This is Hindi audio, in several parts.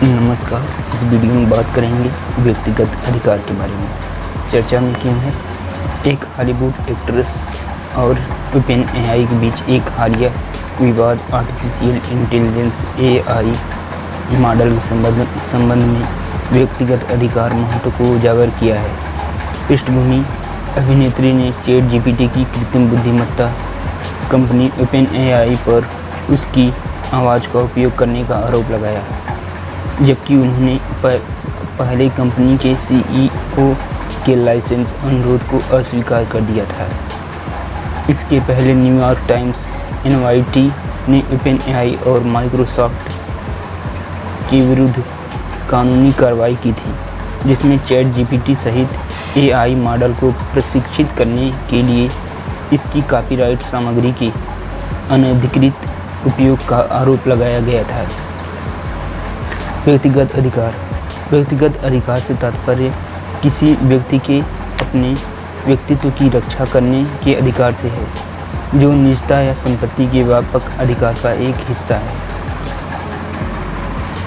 नमस्कार। इस वीडियो में बात करेंगे व्यक्तिगत अधिकार के बारे में। चर्चा में क्यों है, एक हॉलीवुड एक्ट्रेस और ओपन एआई के बीच एक हालिया विवाद आर्टिफिशियल इंटेलिजेंस एआई मॉडल के संबंध में व्यक्तिगत अधिकार महत्व को उजागर किया है। पृष्ठभूमि: अभिनेत्री ने चैट जीपीटी की कृत्रिम बुद्धिमत्ता कंपनी ओपन एआई पर उसकी आवाज़ का उपयोग करने का आरोप लगाया, जबकि उन्होंने पहले कंपनी के सीईओ के लाइसेंस अनुरोध को अस्वीकार कर दिया था। इसके पहले न्यूयॉर्क टाइम्स एनवाईटी ने ओपन एआई और माइक्रोसॉफ्ट के विरुद्ध कानूनी कार्रवाई की थी, जिसमें चैट जीपीटी सहित एआई मॉडल को प्रशिक्षित करने के लिए इसकी कॉपीराइट सामग्री के अनधिकृत उपयोग का आरोप लगाया गया था। व्यक्तिगत अधिकार: व्यक्तिगत अधिकार से तात्पर्य किसी व्यक्ति के अपने व्यक्तित्व की रक्षा करने के अधिकार से है, जो निजता या संपत्ति के व्यापक अधिकार का एक हिस्सा है।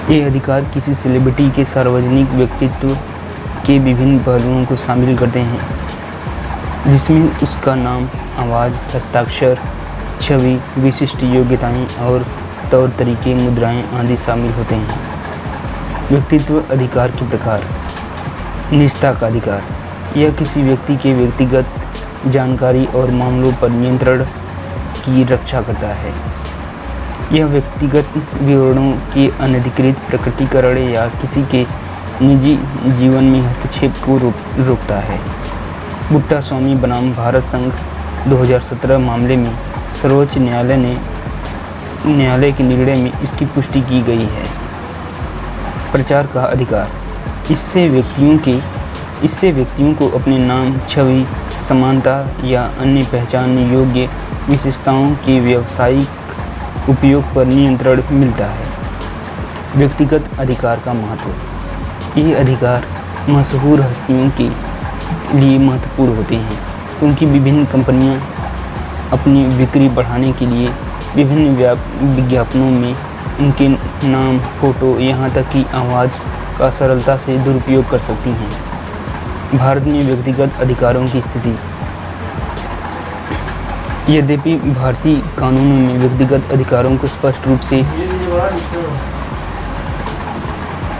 ये अधिकार किसी सेलिब्रिटी के सार्वजनिक व्यक्तित्व के विभिन्न पहलुओं को शामिल करते हैं, जिसमें उसका नाम, आवाज़, हस्ताक्षर, छवि, विशिष्ट योग्यताएं और तौर तरीके, मुद्राएं आदि शामिल होते हैं। व्यक्तित्व अधिकार के प्रकार: निजता का अधिकार: यह किसी व्यक्ति के व्यक्तिगत जानकारी और मामलों पर नियंत्रण की रक्षा करता है। यह व्यक्तिगत विवरणों के अनधिकृत प्रकटीकरण या किसी के निजी जीवन में हस्तक्षेप को रोकता है। बुट्टा स्वामी बनाम भारत संघ 2017 मामले में सर्वोच्च न्यायालय के निर्णय में इसकी पुष्टि की गई है। प्रचार का अधिकार: इससे व्यक्तियों को अपने नाम, छवि, समानता या अन्य पहचान योग्य विशेषताओं के व्यावसायिक उपयोग पर नियंत्रण मिलता है। व्यक्तिगत अधिकार का महत्व: ये अधिकार मशहूर हस्तियों के लिए महत्वपूर्ण होते हैं, क्योंकि विभिन्न कंपनियां अपनी बिक्री बढ़ाने के लिए विभिन्न विज्ञापनों में उनके नाम, फोटो, यहाँ तक कि आवाज़ का सरलता से दुरुपयोग कर सकती हैं। भारत में व्यक्तिगत अधिकारों की स्थिति: यद्यपि भारतीय कानूनों में व्यक्तिगत अधिकारों को स्पष्ट रूप से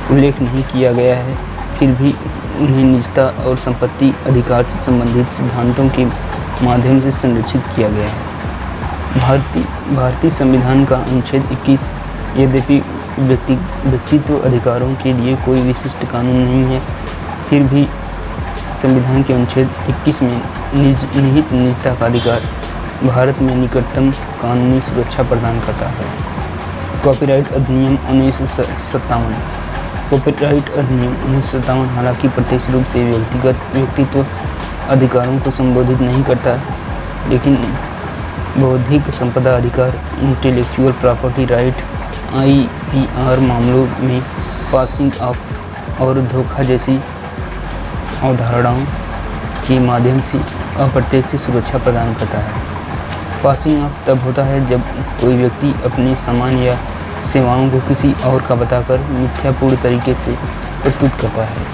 उल्लेख नहीं किया गया है, फिर भी उन्हें निजता और संपत्ति अधिकार से संबंधित सिद्धांतों के माध्यम से संरक्षित किया गया है। भारतीय संविधान का अनुच्छेद 21 यद्यपि व्यक्तित्व अधिकारों के लिए कोई विशिष्ट कानून नहीं है, फिर भी संविधान के अनुच्छेद 21 में निहित निजता का अधिकार भारत में निकटतम कानूनी सुरक्षा प्रदान करता है। कॉपीराइट अधिनियम 1957: कॉपीराइट अधिनियम 1957 हालांकि प्रत्यक्ष रूप से व्यक्तित्व अधिकारों को संबोधित नहीं करता, लेकिन बौद्धिक संपदा अधिकार, इंटेलेक्चुअल प्रॉपर्टी राइट, आईपीआर मामलों में पासिंग ऑफ और धोखा जैसी अवधारणाओं के माध्यम से अप्रत्यक्ष सुरक्षा प्रदान करता है। पासिंग ऑफ तब होता है जब कोई व्यक्ति अपने सामान या सेवाओं को किसी और का बताकर मिथ्यापूर्ण तरीके से प्रस्तुत करता है।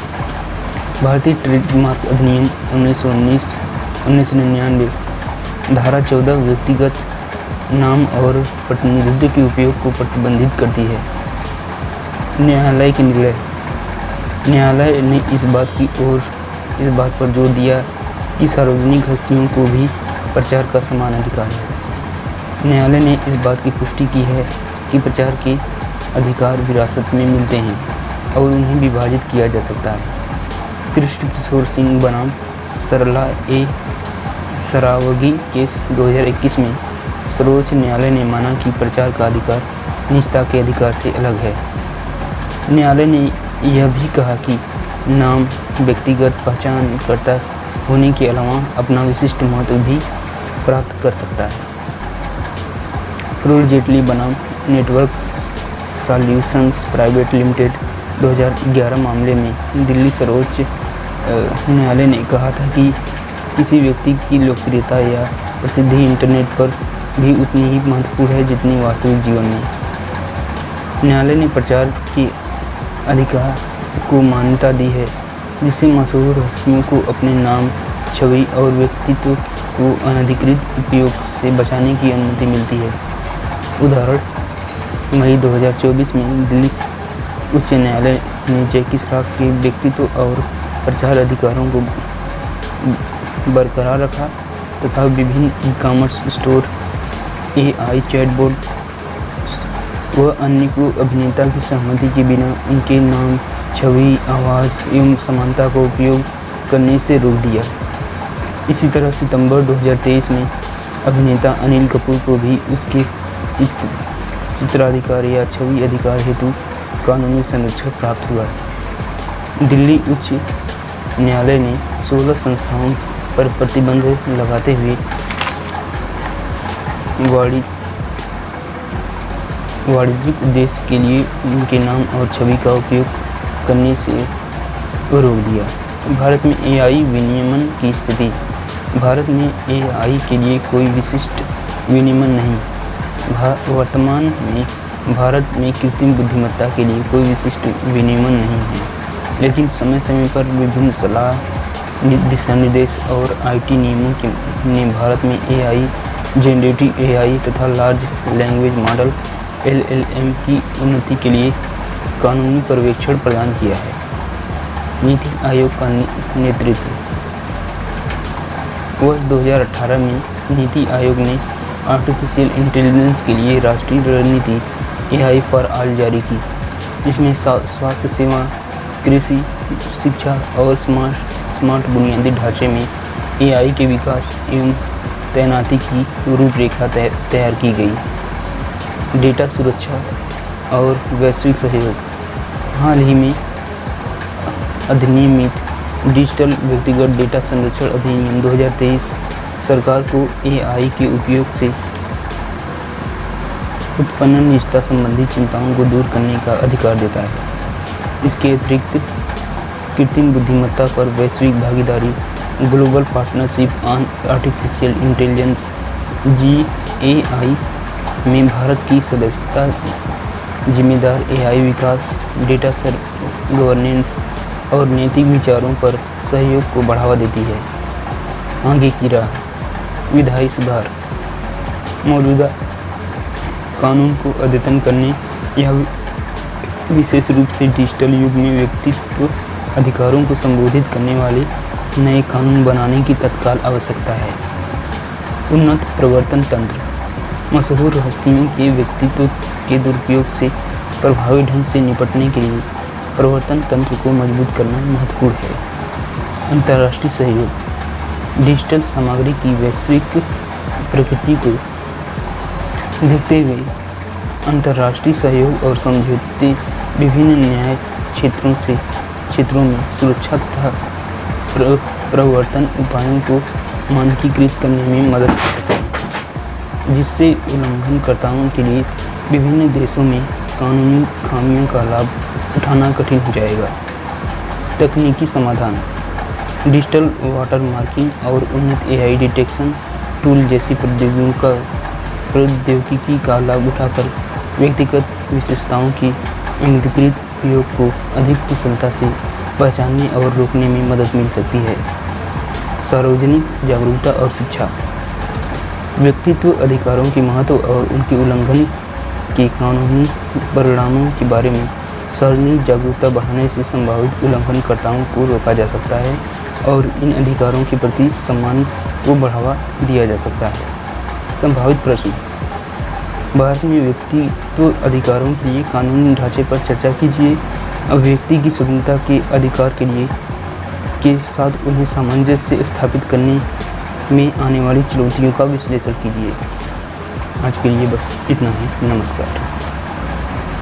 भारतीय ट्रेडमार्क अधिनियम 1999 धारा 14 व्यक्तिगत नाम और प्रतिनिधित्व के उपयोग को प्रतिबंधित करती है। न्यायालय के निर्णय: न्यायालय ने इस बात पर जोर दिया कि सार्वजनिक हस्तियों को भी प्रचार का समान अधिकार है। न्यायालय ने इस बात की पुष्टि की है कि प्रचार के अधिकार विरासत में मिलते हैं और उन्हें विभाजित किया जा सकता है। कृष्ण किशोर सिंह बनाम सरला ए सरावगी केस 2021 में सर्वोच्च न्यायालय ने माना कि प्रचार का अधिकार निजता के अधिकार से अलग है। न्यायालय ने यह भी कहा कि नाम व्यक्तिगत पहचानकर्ता होने के अलावा अपना विशिष्ट महत्व भी प्राप्त कर सकता है। अरुण जेटली बनाम नेटवर्क सॉल्यूशंस प्राइवेट लिमिटेड 2011 मामले में दिल्ली सर्वोच्च न्यायालय ने कहा था कि किसी व्यक्ति की लोकप्रियता या प्रसिद्धि इंटरनेट पर भी उतनी ही महत्वपूर्ण है जितनी वास्तविक जीवन में। न्यायालय ने प्रचार के अधिकार को मान्यता दी है, जिससे मशहूर हस्तियों को अपने नाम, छवि और व्यक्तित्व को अनधिकृत उपयोग से बचाने की अनुमति मिलती है। उदाहरण, मई 2024 में दिल्ली उच्च न्यायालय ने जैकी श्रॉफ के व्यक्तित्व और प्रचार अधिकारों को बरकरार रखा तथा विभिन्न ई-कॉमर्स स्टोर, AI चैटबॉट व अन्य को अभिनेता की सहमति के बिना उनके नाम, छवि, आवाज़ एवं समानता का उपयोग करने से रोक दिया। इसी तरह सितंबर 2023 में अभिनेता अनिल कपूर को भी उसके चित्राधिकार या छवि अधिकार हेतु कानूनी संरक्षण प्राप्त हुआ। दिल्ली उच्च न्यायालय ने 16 संस्थाओं पर प्रतिबंध लगाते हुए वाणिज्यिक उद्देश्य के लिए उनके नाम और छवि का उपयोग करने से रोक दिया। भारत में AI विनियमन की स्थिति। भारत में AI के लिए कोई विशिष्ट विनियमन नहीं। वर्तमान में भारत में कृत्रिम बुद्धिमत्ता के लिए कोई विशिष्ट विनियमन नहीं है, लेकिन समय समय पर विभिन्न सलाह, दिशा निर्देश और IT नियमों ने भारत में AI, जनरेटिव AI तथा लार्ज लैंग्वेज मॉडल LLM की उन्नति के लिए कानूनी पर्यवेक्षण प्रदान किया है। नीति आयोग का नेतृत्व। वर्ष 2018 में नीति आयोग ने आर्टिफिशियल इंटेलिजेंस के लिए राष्ट्रीय रणनीति AI फॉर ऑल जारी की, जिसमें स्वास्थ्य सेवा, कृषि, शिक्षा और स्मार्ट बुनियादी ढांचे में AI के विकास एवं तैनाती की रूपरेखा तैयार की गई। डेटा सुरक्षा और वैश्विक सहयोग। हाल ही में अधिनियमित डिजिटल व्यक्तिगत डेटा संरक्षण अधिनियम 2023 सरकार को AI के उपयोग से उत्पन्न निजता संबंधी चिंताओं को दूर करने का अधिकार देता है। इसके अतिरिक्त कृत्रिम बुद्धिमत्ता पर वैश्विक भागीदारी, global partnership on artificial intelligence GAI में भारत की सदस्यता जिम्मेदार AI विकास, डेटा गवर्नेंस और नैतिक विचारों पर सहयोग को बढ़ावा देती है। आगे की राह। विधायी सुधार। मौजूदा कानून को अद्यतन करने या विशेष रूप से डिजिटल युग में व्यक्तित्व अधिकारों को संबोधित करने वाले नए कानून बनाने की तत्काल आवश्यकता है। उन्नत प्रवर्तन तंत्र। मशहूर हस्तियों के व्यक्तित्व के दुरुपयोग से प्रभावी ढंग से निपटने के लिए प्रवर्तन तंत्र को मजबूत करना महत्वपूर्ण है। अंतर्राष्ट्रीय सहयोग। डिजिटल सामग्री की वैश्विक प्रकृति को देखते हुए अंतर्राष्ट्रीय सहयोग और समझौते विभिन्न न्याय क्षेत्रों में सुरक्षा तथा प्रवर्तन उपायों को मानकीकृत करने में मदद करते हैं, जिससे उल्लंघनकर्ताओं के लिए विभिन्न देशों में कानूनी खामियों का लाभ उठाना कठिन हो जाएगा। तकनीकी समाधान। डिजिटल वाटरमार्किंग और उन्नत AI डिटेक्शन टूल जैसी प्रौद्योगिकी का लाभ उठाकर व्यक्तिगत विशेषताओं की अनधिकृत उपयोग को अधिक कुशलता से पहचानने और रोकने में मदद मिल सकती है। सार्वजनिक जागरूकता और शिक्षा। व्यक्तित्व अधिकारों के महत्व और उनके उल्लंघन के कानूनी परिणामों के बारे में सार्वजनिक जागरूकता बढ़ाने से संभावित उल्लंघनकर्ताओं को रोका जा सकता है और इन अधिकारों के प्रति सम्मान को बढ़ावा दिया जा सकता है। संभावित प्रश्न। भारत में व्यक्तित्व अधिकारों के लिए कानूनी ढांचे पर चर्चा कीजिए। अभिव्यक्ति की स्वतंत्रता के अधिकार के साथ उन्हें सामंजस्य स्थापित करने में आने वाली चुनौतियों का विश्लेषण कीजिए। आज के लिए बस इतना ही। नमस्कार।